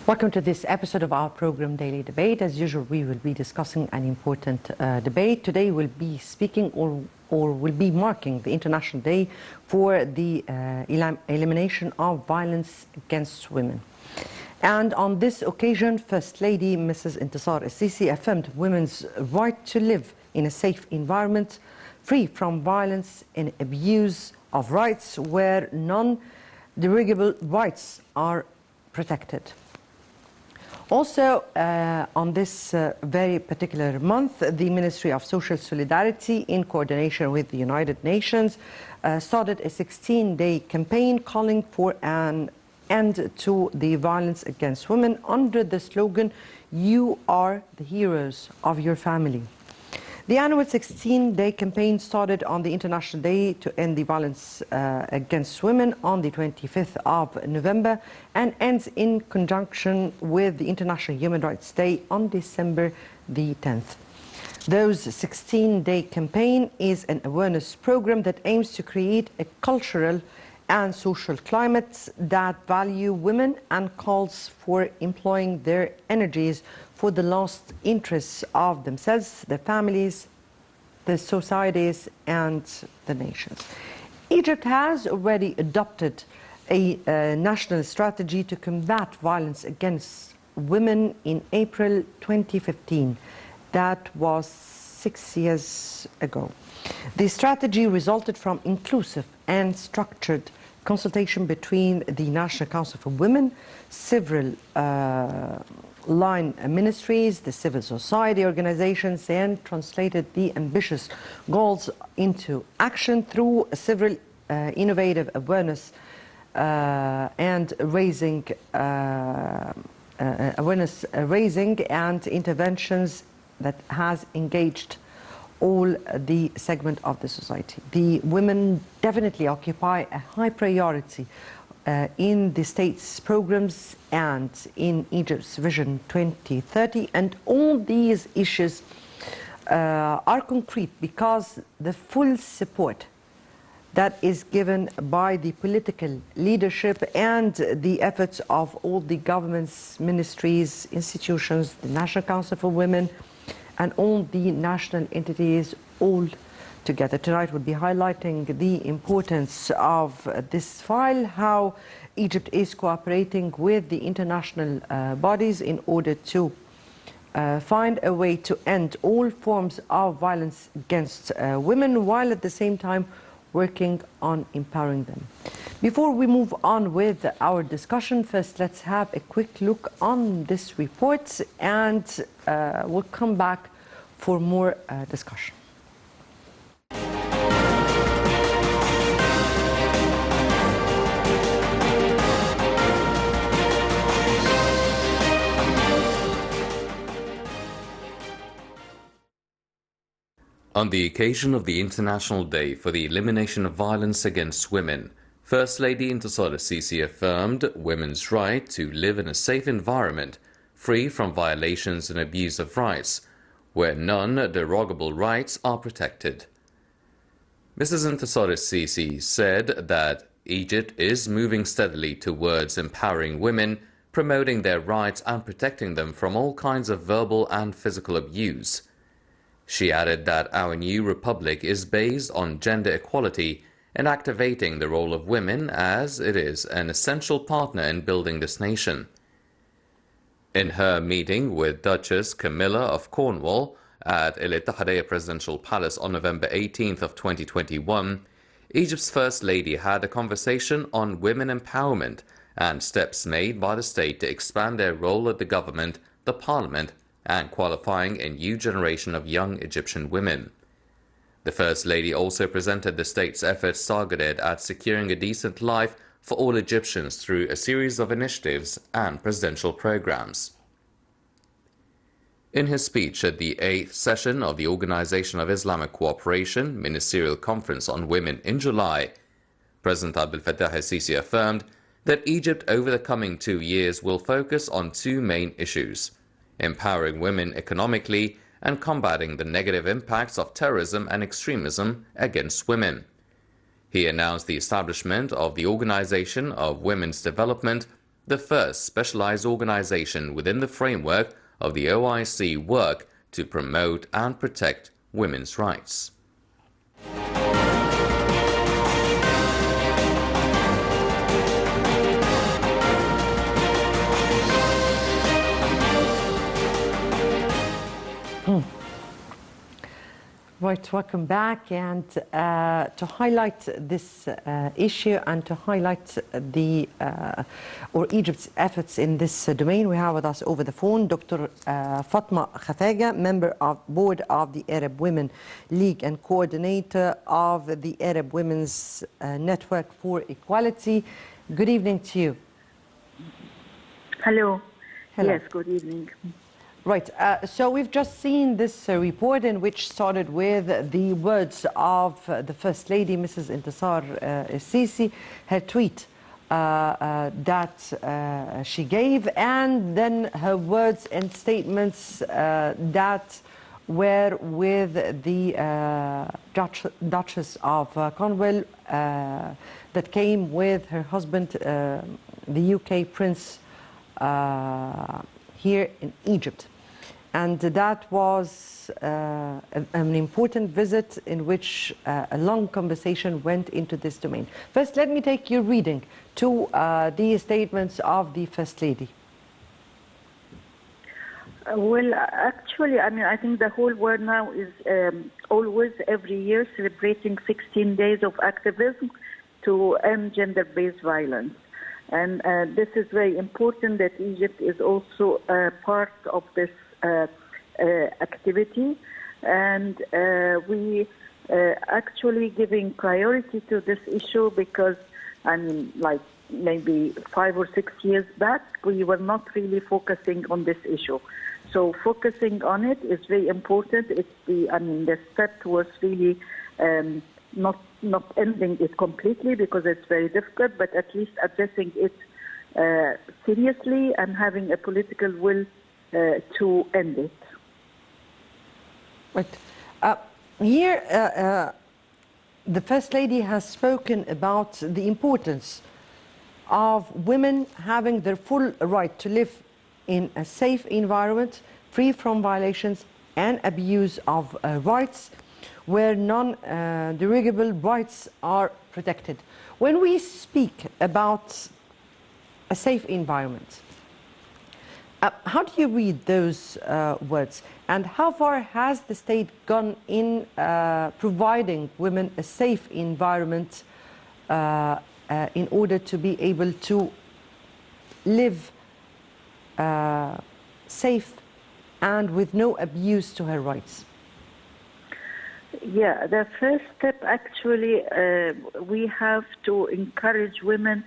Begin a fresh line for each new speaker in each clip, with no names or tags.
Welcome to this episode of our program Daily Debate. As usual, we will be discussing an important debate. Today we'll be speaking or will be marking the International Day for the elimination of violence against women. And on this occasion, First Lady Mrs. Intisar Al-Sisi affirmed women's right to live in a safe environment, free from violence and abuse of rights where non-derogable rights are protected. Also, on this very particular month, the Ministry of Social Solidarity, in coordination with the United Nations, started a 16-day campaign calling for an end to the violence against women under the slogan, "You are the heroes of your family." The annual 16-day campaign started on the International Day to End the Violence Against Women on the 25th of November and ends in conjunction with the International Human Rights Day on December the 10th. Those 16-day campaign is an awareness program that aims to create a cultural and social climate that value women and calls for employing their energies for the lost interests of themselves, their families, the societies, and the nations. Egypt has already adopted a national strategy to combat violence against women in April 2015. That was 6 years ago. The strategy resulted from inclusive and structured consultation between the National Council for Women, several line ministries, the civil society organizations, and translated the ambitious goals into action through several innovative awareness and raising and interventions that has engaged all the segment of the society. The women definitely occupy a high priority in the state's programs and in Egypt's Vision 2030, and all these issues are concrete because the full support that is given by the political leadership and the efforts of all the governments, ministries, institutions, the National Council for Women, and all the national entities all together. Tonight we'll be highlighting the importance of this file, how Egypt is cooperating with the international bodies in order to find a way to end all forms of violence against women, while at the same time working on empowering them. Before we move on with our discussion, first let's have a quick look on this report, and we'll come back for more discussion.
On the occasion of the International Day for the Elimination of Violence Against Women, First Lady Intisar Al-Sisi affirmed women's right to live in a safe environment, free from violations and abuse of rights, where non-derogable rights are protected. Mrs. Intisar Al-Sisi said that Egypt is moving steadily towards empowering women, promoting their rights and protecting them from all kinds of verbal and physical abuse. She added that our new republic is based on gender equality and activating the role of women as it is an essential partner in building this nation. In her meeting with Duchess Camilla of Cornwall at El Ittihadiyya Presidential Palace on November 18th of 2021, Egypt's First Lady had a conversation on women empowerment and steps made by the state to expand their role at the government, the parliament, and qualifying a new generation of young Egyptian women. The First Lady also presented the state's efforts targeted at securing a decent life for all Egyptians through a series of initiatives and presidential programs. In his speech at the 8th session of the Organization of Islamic Cooperation Ministerial Conference on Women in July, President Abdel Fattah al-Sisi affirmed that Egypt over the coming 2 years will focus on two main issues: empowering women economically and combating the negative impacts of terrorism and extremism against women. He announced the establishment of the Organization of Women's Development, the first specialized organization within the framework of the OIC work to promote and protect women's rights.
Right, welcome back. And to highlight this issue and to highlight or Egypt's efforts in this domain, we have with us over the phone Dr. Fatima Khafaji, member of board of the Arab Women League and coordinator of the Arab Women's Network for Equality. Good evening to you.
Hello.
Hello.
Yes, good evening.
Right, so we've just seen this report in which started with the words of the First Lady, Mrs. Intisar Sisi, her tweet that she gave, and then her words and statements that were with the Duchess of Cornwall that came with her husband, the UK Prince, here in Egypt. And that was an important visit in which a long conversation went into this domain. First, let me take your reading to the statements of the First Lady.
Well, actually, I think the whole world now is always every year celebrating 16 days of activism to end gender-based violence. And this is very important that Egypt is also part of this activity, and we actually giving priority to this issue because, like maybe 5 or 6 years back, we were not really focusing on this issue. So focusing on it is very important. It's the step was really not ending it completely because it's very difficult, but at least addressing it seriously and having a political will to end it.
Right. Here, the First Lady has spoken about the importance of women having their full right to live in a safe environment, free from violations and abuse of rights, where non-derogable rights are protected. When we speak about a safe environment, how do you read those words? And how far has the state gone in providing women a safe environment in order to be able to live safe and with no abuse to her rights?
Yeah, the first step actually, we have to encourage women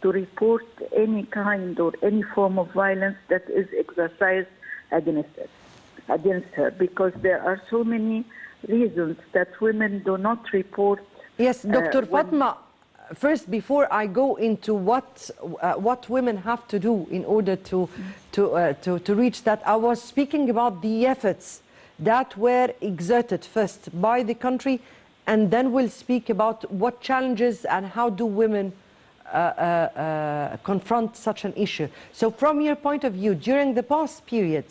to report any kind or any form of violence that is exercised against her, because there are so many reasons that women do not report.
Yes, Dr. Fatima, first, before I go into what women have to do in order to reach that, I was speaking about the efforts that were exerted first by the country, and then we'll speak about what challenges and how do women confront such an issue. So from your point of view, during the past period,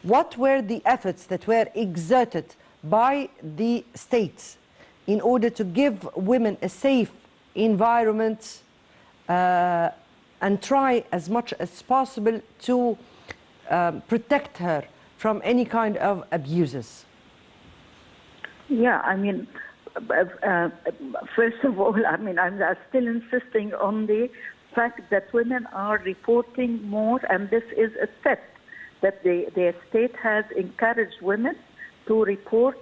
what were the efforts that were exerted by the states in order to give women a safe environment and try as much as possible to protect her from any kind of abuses?
Yeah, first of all, I'm still insisting on the fact that women are reporting more, and this is a step that the state has encouraged women to report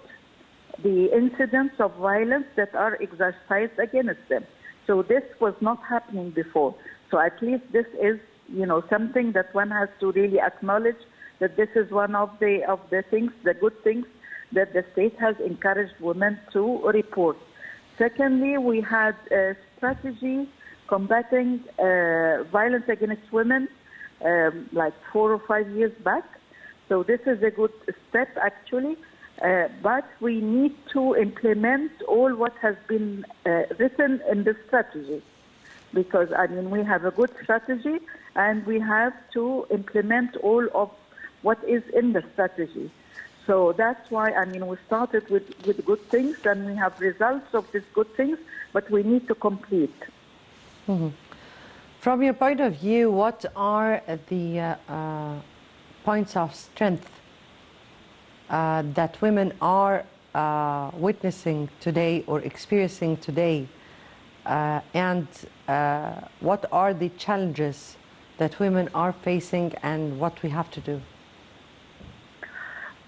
the incidents of violence that are exercised against them. So this was not happening before. So at least this is, something that one has to really acknowledge, that this is one of the things, the good things, that the state has encouraged women to report. Secondly, we had a strategy combating violence against women like 4 or 5 years back. So this is a good step actually, but we need to implement all what has been written in the strategy. because I mean we have a good strategy and we have to implement all of what is in the strategy. So that's why I mean we started with good things and we have results of these good things, but we need to complete.
Mm-hmm. From your point of view, what are the points of strength that women are witnessing today or experiencing today, and what are the challenges that women are facing and what we have to do?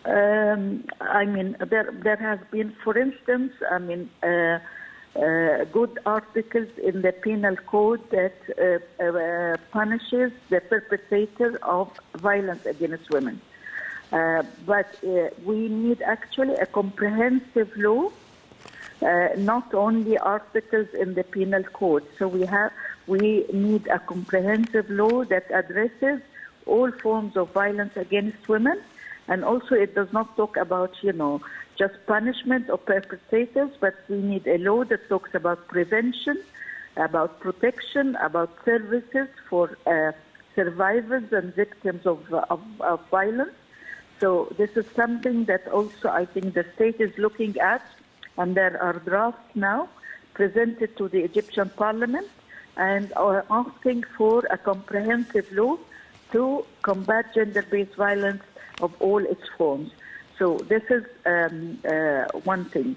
I mean, there has been, for instance, I mean, good articles in the penal code that punishes the perpetrator of violence against women. But we need actually a comprehensive law, not only articles in the penal code. So we need a comprehensive law that addresses all forms of violence against women. And also it does not talk about, just punishment of perpetrators, but we need a law that talks about prevention, about protection, about services for survivors and victims of violence. So this is something that also I think the state is looking at, and there are drafts now presented to the Egyptian parliament and are asking for a comprehensive law to combat gender-based violence of all its forms. So this is one thing.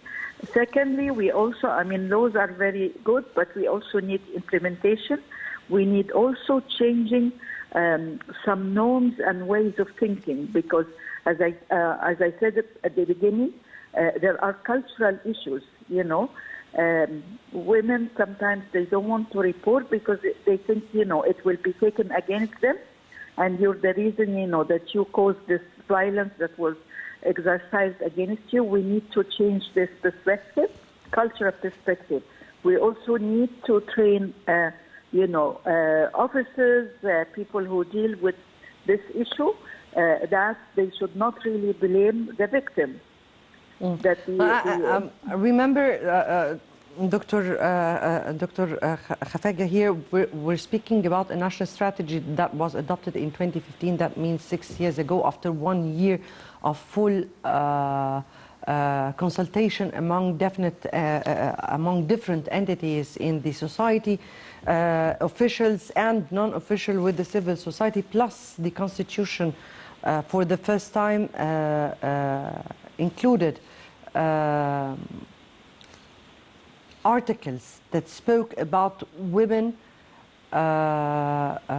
Secondly, we also, I mean, laws are very good, but we also need implementation. We need also changing some norms and ways of thinking, because as I said at the beginning, there are cultural issues, Women sometimes they don't want to report because they think, it will be taken against them. And you're the reason, that you caused this violence that was exercised against you. We need to change this perspective, cultural perspective. We also need to train, officers, people who deal with this issue, that they should not really blame the victim. That
remember, Dr. Khafaji here, we're speaking about a national strategy that was adopted in 2015. That means 6 years ago, after 1 year of full consultation among different entities in the society, officials and non-official with the civil society, plus the Constitution for the first time included articles that spoke about women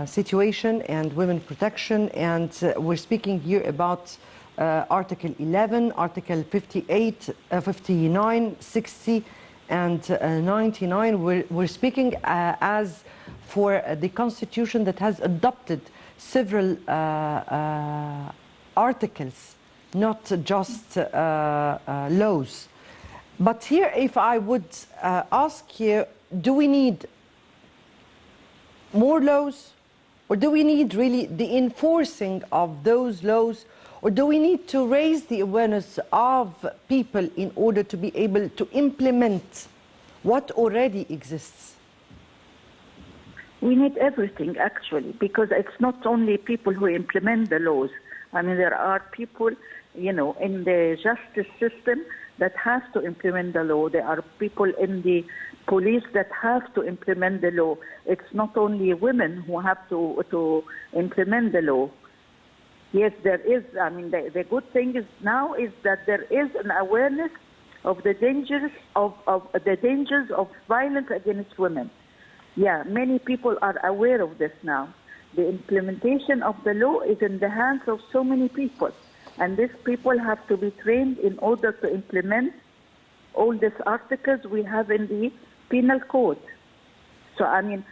situation and women protection, and we're speaking here about Article 11, Article 58, 59, 60 and 99. We're speaking as for the Constitution that has adopted several articles, not just laws. But here, if I would ask you, do we need more laws, or do we need really the enforcing of those laws, or do we need to raise the awareness of people in order to be able to implement what already exists?
We need everything, actually, because it's not only people who implement the laws. I mean, there are people, in the justice system that have to implement the law. There are people in the police that have to implement the law. It's not only women who have to implement the law. Yes, there is. I mean, the good thing is now is that there is an awareness of the dangers of violence against women. Yeah, many people are aware of this now. The implementation of the law is in the hands of so many people. And these people have to be trained in order to implement all these articles we have in the penal code. So, I mean,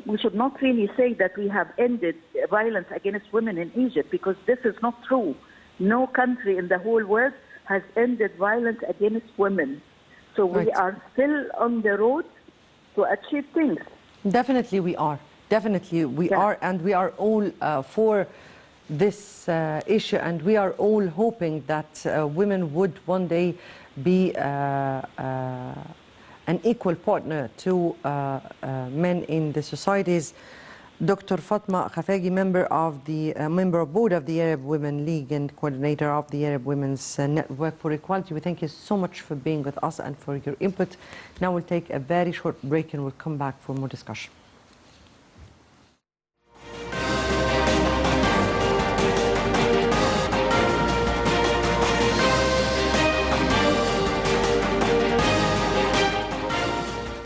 we should not really say that we have ended violence against women in Egypt, because this is not true. No country in the whole world has ended violence against women. So we are still on the road to achieve things.
Definitely we are. Definitely we are, and we are all for this issue, and we are all hoping that women would one day be an equal partner to men in the societies. Dr. Fatima Khafaji, member of board of the Arab Women League and coordinator of the Arab Women's Network for Equality. We thank you so much for being with us and for your input. Now we'll take a very short break and we'll come back for more discussion.